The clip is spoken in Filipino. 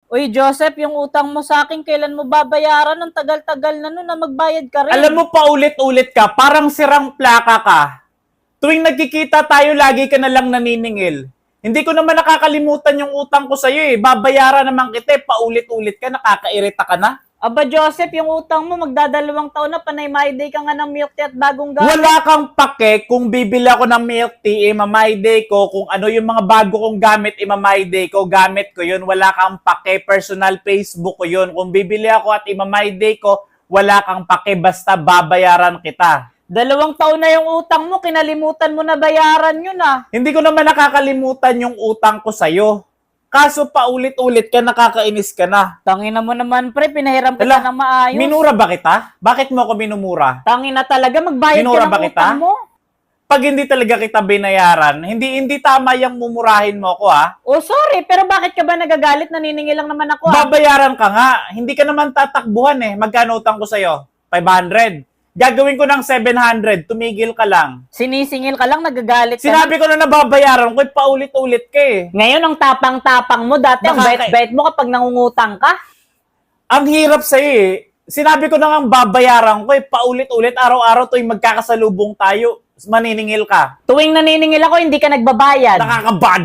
Uy, Joseph, yung utang mo sa akin, kailan mo babayaran? Ang tagal-tagal na nun na magbayad ka rin. Alam mo, paulit-ulit ka, parang sirang plaka ka. Tuwing nagkikita tayo, lagi ka na lang naniningil. Hindi ko naman nakakalimutan yung utang ko sa'yo eh. Babayaran naman kita, paulit-ulit ka, nakakairita ka na. Aba, Joseph, yung utang mo, magdadalawang taon na, panay my day ka nga ng milk tea at bagong gamit. Wala kang pake kung bibili ako ng milk tea, mamay-day ko, kung ano yung mga bago kong gamit, mamay-day ko, gamit ko yun. Wala kang pake, personal Facebook ko yun. Kung bibili ako at mamay-day ko, wala kang pake, basta babayaran kita. 2 taon na yung utang mo, kinalimutan mo na bayaran yun ah. Hindi ko naman nakakalimutan yung utang ko sa'yo. Kaso paulit-ulit ka, nakakainis ka na. Tangina mo naman, pre, pinahiram kita Hala, ng maayos. minura ba kita? Bakit mo ako minumura? Tangina talaga, magbayad Minura ka ba ng kita? utang mo. Pag hindi talaga kita binayaran, hindi tama yung mumurahin mo ako ha. Oh, sorry, pero bakit ka ba nagagalit? Naniningil lang naman ako ah. Babayaran ka nga. Hindi ka naman tatakbuhan eh. Magkano utang ko sa'yo? 500. Gagawin ko ng 700. Tumigil ka lang. Sinisingil ka lang, nagagalit ka. Sinabi ko na nababayaran ko, paulit-ulit ka eh. Ngayon, ang tapang-tapang mo, dati ang Nakaka- bait-bait mo kapag nangungutang ka. Ang hirap sa'yo eh. Sinabi ko na nga babayaran ko eh. Paulit-ulit, araw-araw tuwing magkakasalubong tayo, maniningil ka. Tuwing naniningil ako, hindi ka nagbabayad. Nakakabad.